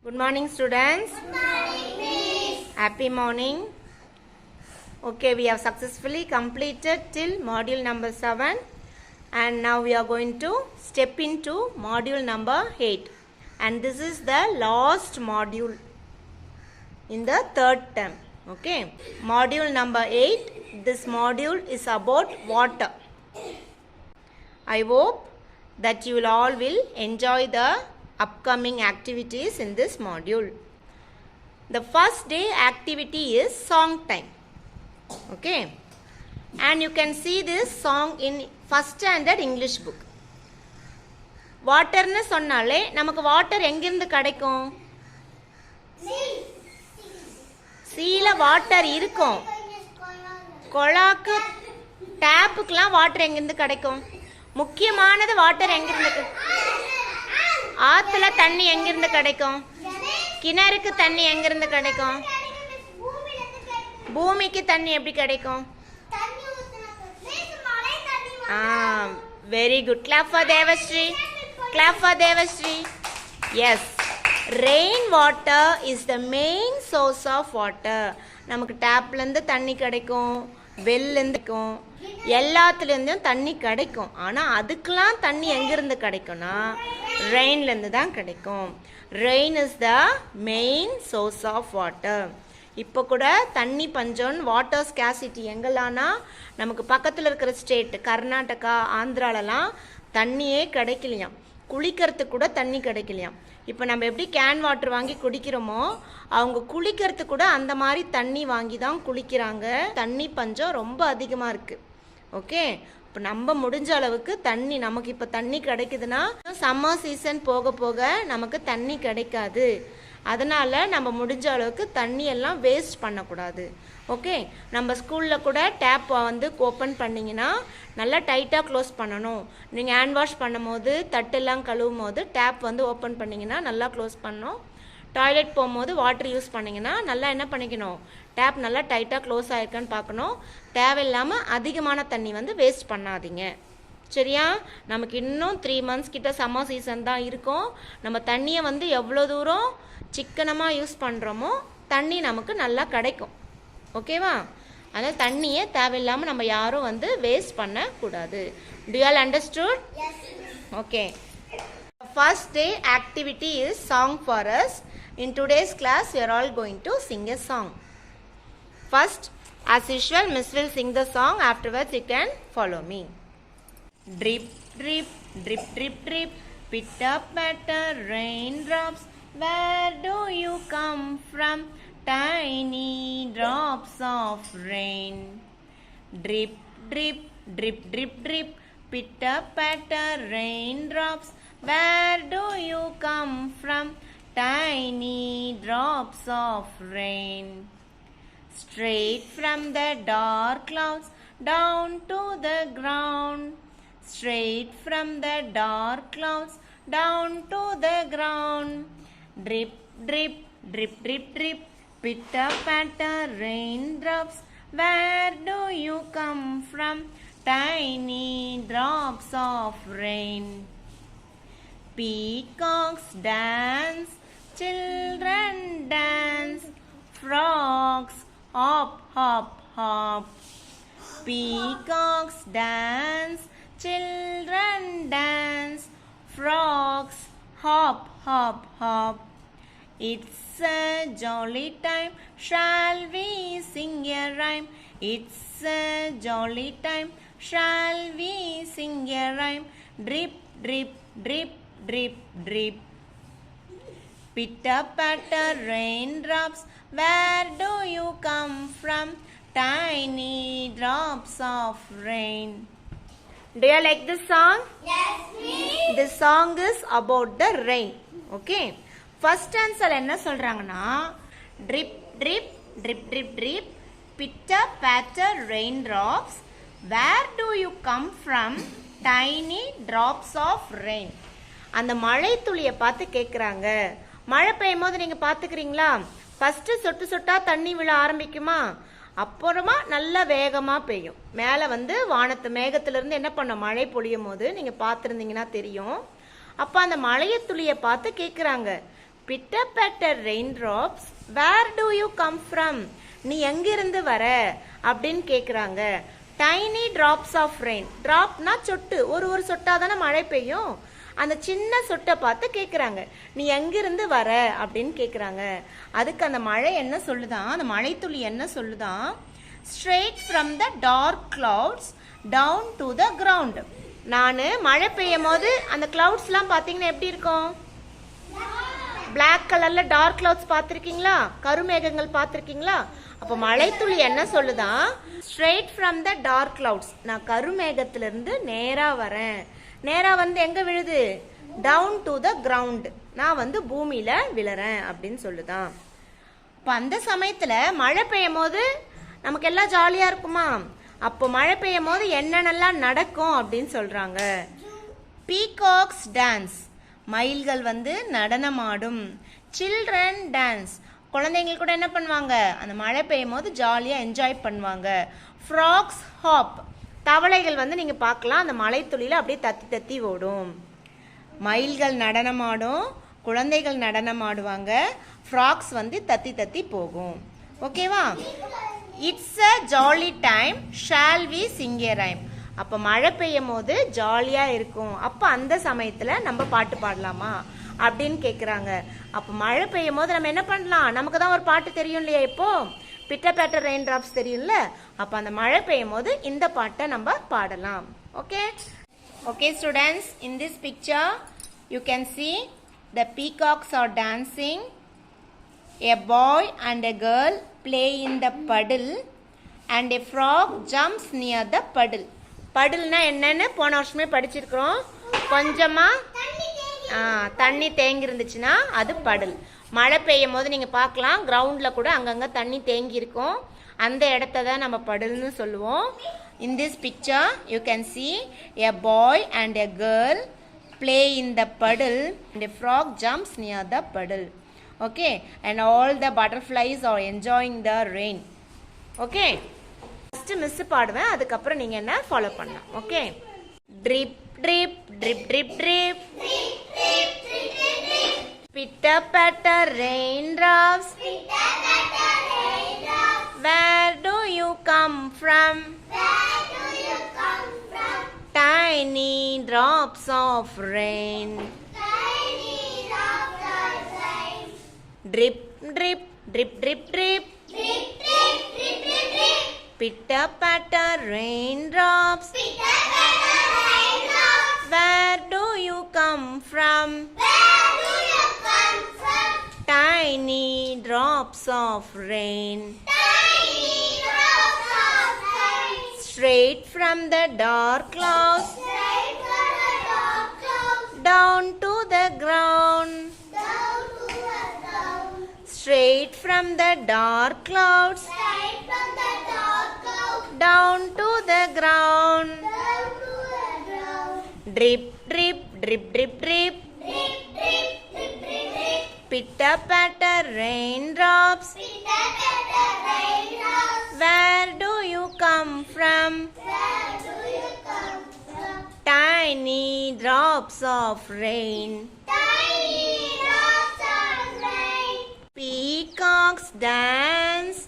Good morning, students. Good morning, Miss. Happy morning. Okay, we have successfully completed till module number 7 and now we are going to step into module number 8 and this is the last module in the third term. Okay, module number 8. This module is about water. I hope that you all will enjoy the upcoming activities in this module. The first day activity is song time. Okay, and you can see this song in first standard English book. வாட்டர்னு சொன்னாலே நமக்கு water எங்கிருந்து கிடைக்கும்? சீல water இருக்கும். கொளாக்கு டேப்புக்கெல்லாம் water எங்கிருந்து கிடைக்கும்? முக்கியமானது water எங்கிருந்து? ஆத்துல தண்ணி எங்கிருந்து கிடைக்கும்? கிணறுக்கு தண்ணி எங்கிருந்து கிடைக்கும்? பூமிக்கு தண்ணி எப்படி கிடைக்கும்? Very good. Clap for Devashree. Clap for Devashree. Yes. Rain water is the main source of water. நமக்கு டேப்ல இருந்து தண்ணி கிடைக்கும், வெல்ல இருந்து கிடைக்கும், எல்லாத்துல இருந்தும் தண்ணி கிடைக்கும். ஆனா அதுக்கெல்லாம் தண்ணி எங்கிருந்து கிடைக்கும்னா ரெயின்ல இருந்து தான் கிடைக்கும். Rain is the main source of water. இப்போ கூட தண்ணி பஞ்சம், வாட்டர் ஸ்கேசிட்டி எங்கெல்லாம்னா நமக்கு பக்கத்தில் இருக்கிற ஸ்டேட் கர்நாடகா, ஆந்திராலலாம் தண்ணியே கிடைக்கலையாம். குளிக்கிறதுக்கு கூட தண்ணி கிடைக்கலையாம். இப்போ நம்ம எப்படி கேன் வாட்டர் வாங்கி குடிக்கிறோமோ அவங்க குளிக்கிறதுக்கு கூட அந்த மாதிரி தண்ணி வாங்கி தான் குளிக்கிறாங்க. தண்ணி பஞ்சம் ரொம்ப அதிகமாக இருக்குது. ஓகே, இப்போ நம்ம முடிஞ்ச அளவுக்கு தண்ணி நமக்கு இப்போ தண்ணி கிடைக்குதுன்னா சம்மர் சீசன் போக போக நமக்கு தண்ணி கிடைக்காது. அதனால் நம்ம முடிஞ்ச அளவுக்கு தண்ணியெல்லாம் வேஸ்ட் பண்ணக்கூடாது. ஓகே, நம்ம ஸ்கூலில் கூட டேப் வந்து ஓப்பன் பண்ணிங்கன்னா நல்லா டைட்டாக க்ளோஸ் பண்ணணும். நீங்கள் ஹேண்ட் வாஷ் பண்ணும் போது தட்டெல்லாம் கழுவும் போது டேப் வந்து ஓப்பன் பண்ணிங்கன்னா நல்லா க்ளோஸ் பண்ணணும். டாய்லெட் போகும்போது வாட்டர் யூஸ் பண்ணிங்கன்னா நல்லா என்ன பண்ணிக்கணும், டேப் நல்லா டைட்டாக க்ளோஸ் ஆகிருக்கான்னு பார்க்கணும். தேவையில்லாமல் அதிகமான தண்ணி வந்து வேஸ்ட் பண்ணாதீங்க. சரியா? நமக்கு இன்னும் 3 months கிட்ட சம்மர் சீசன் தான் இருக்கும். நம்ம தண்ணியை வந்து எவ்வளோ தூரம் சிக்கனமாக யூஸ் பண்ணுறோமோ தண்ணி நமக்கு நல்லா கிடைக்கும். ஓகேவா? அதனால் தண்ணியை தேவையில்லாமல் நம்ம யாரும் வந்து வேஸ்ட் பண்ணக்கூடாது. Do you all understood? Yes. Okay. The first day activity is song for us. In today's class, we are all going to sing a song. First, as usual, Miss will sing the song. Afterwards, you can follow me. Drip, drip, drip, drip, drip. Pitter patter raindrops. Where do you come from? Tiny drops of rain. Drip, drip, drip, drip, drip. Pitter patter raindrops. Where do you come from? Tiny drops of rain. Straight from the dark clouds down to the ground. Straight from the dark clouds down to the ground. Drip, drip, drip, drip, drip. Pitter patter raindrops. Where do you come from? Tiny drops of rain. Peacocks dance, children dance. Frogs hop, hop, hop. Peacocks dance, children dance. Frogs hop, hop, hop. It's a jolly time, shall we sing a rhyme? It's a jolly time, shall we sing a rhyme? Drip, drip, drip, drip, drip. Pitter patter raindrops, where do you come from? Tiny drops of rain. Do you like this song? Yes, Miss. This song is about the rain. Okay. First answer என்ன சொல்றாங்கன்னா drip, drip, drip, drip, drip. Pitter patter raindrops. Where do you come from? Tiny drops of rain. அந்த மழை துளியை பார்த்து கேட்குறாங்க. மழை பெய்யும் போது நீங்கள் பார்த்துக்கிறீங்களா? ஃபஸ்ட்டு சொட்டு சொட்டா தண்ணி விழ ஆரம்பிக்குமா? அப்புறமா நல்லா வேகமாக பெய்யும். மேலே வந்து வானத்து மேகத்திலேருந்து என்ன பண்ணும், மழை பொழியும் போது நீங்கள் பார்த்துருந்தீங்கன்னா தெரியும். அப்போ அந்த மழைய துளியை பார்த்து கேட்குறாங்க, Pitter patter raindrops, where do you come from? நீ எங்கிருந்து வர அப்படின்னு கேட்குறாங்க. Tiny drops of rain. ட்ராப்னா சொட்டு, ஒரு ஒரு சொட்டாக தானே மழை பெய்யும். அந்த சின்ன சொட்டை பார்த்து கேட்குறாங்க, நீ எங்கிருந்து வர அப்படின்னு கேட்குறாங்க. அதுக்கு அந்த மழை என்ன சொல்லுதான், அந்த மழைத்துளி என்ன சொல்லுதான், straight from the dark clouds down to the ground. நான் மழை பெய்யும் போது அந்த கிளவுட்ஸ்லாம் பார்த்தீங்கன்னா எப்படி இருக்கும், பிளாக் கலரில் டார்க் கிளவுட்ஸ் பார்த்துருக்கீங்களா, கருமேகங்கள் பார்த்துருக்கீங்களா. அப்போ மழைத்துளி என்ன சொல்லுதான், straight from the dark clouds, நான் கருமேகத்திலிருந்து நேராக வரேன். நேராக வந்து எங்கே விழுது, டவுன் டு த கிரவுண்ட், நான் வந்து பூமியில் விழுறேன் அப்படின்னு சொல்லுதான். இப்போ அந்த சமயத்தில் மழை பெய்யும் போது நமக்கு எல்லாம் ஜாலியாக இருக்குமா, அப்போ மழை பெய்யும் போது என்னென்னலாம் நடக்கும் அப்படின்னு சொல்கிறாங்க. பீகாக்ஸ் டான்ஸ், மயில்கள் வந்து நடனமாடும். சில்ட்ரன் டான்ஸ், குழந்தைங்க கூட என்ன பண்ணுவாங்க, அந்த மழை பெய்யும் போது ஜாலியாக என்ஜாய் பண்ணுவாங்க. ஃப்ராக்ஸ் ஹாப், தவளைகள் வந்து நீங்கள் பார்க்கலாம் அந்த மழை துளியில் அப்படியே தத்தி தத்தி ஓடும். மயில்கள் நடனமாடும், குழந்தைகள் நடனமாடுவாங்க, ஃப்ராக்ஸ் வந்து தத்தி தத்தி போகும். ஓகேவா. It's a jolly time, shall we sing a rhyme. அப்போ மழை பெய்யும் போது ஜாலியாக இருக்கும், அப்போ அந்த சமயத்தில் நம்ம பாட்டு பாடலாமா அப்படின்னு கேட்குறாங்க. அப்போ மழை பெய்யும் போது நம்ம என்ன பண்ணலாம், நமக்கு தான் ஒரு பாட்டு தெரியும் இல்லையா, இப்போ பிட்டர் பேட்டர் ரெயின் ட்ராப்ஸ் தெரியும்ல, அப்போ அந்த மழை பெய்யும் போது இந்த பாட்டை நம்ம பாடலாம். Okay okay students, in this picture you can see the peacocks are dancing, a boy and a girl play in the puddle and a frog jumps near the puddle. puddleனா என்னன்னு போன வருஷமே படிச்சிருக்கிறோம். கொஞ்சமாக தண்ணி தேங்கி இருந்துச்சுன்னா அது puddle. மழை பெய்யும் போது நீங்கள் பார்க்கலாம் கிரவுண்டில் கூட அங்கங்கே தண்ணி தேங்கி இருக்கும், அந்த இடத்த தான் நம்ம puddleன்னு சொல்லுவோம். In this picture you can see a boy and a girl play in the puddle and a frog jumps near the puddle. Okay, and all the butterflies are enjoying the rain. Okay, first miss பாடுவேன், அதுக்கப்புறம் நீங்க என்ன follow பண்ணலாம். Okay. drip drip drip drip drip, pitter patter raindrops, where do you come from, tiny drops of rain, drip drip drip drip drip, pitter patter raindrops, where do you come from, tiny drops of rain, straight from the dark clouds down to the ground, straight from the dark clouds down to the ground, drip drip drip drip drip, pitter patter raindrops, where do you come from, tiny drops of rain, peacocks dance,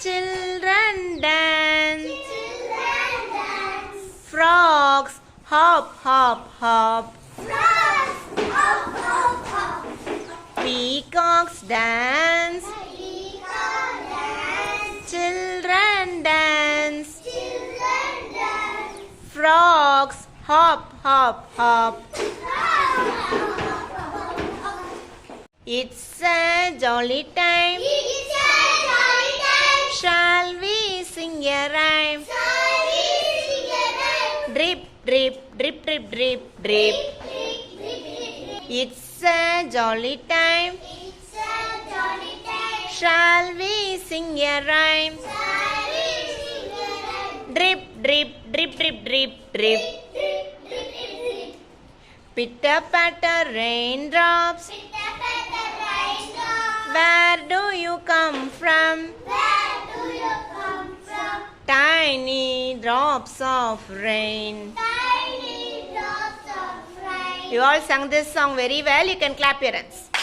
children dance, frogs hop hop hop, peacocks dance, children dance, frogs hop hop hop. It's a jolly time, shall we sing a rhyme, drip drip drip drip drip drip, it's a jolly time, shall we sing a rhyme, drip drip drip drip drip drip, pitter patter raindrops, where do you come from, tiny drops of rain. You all sung this song very well. You can clap your hands.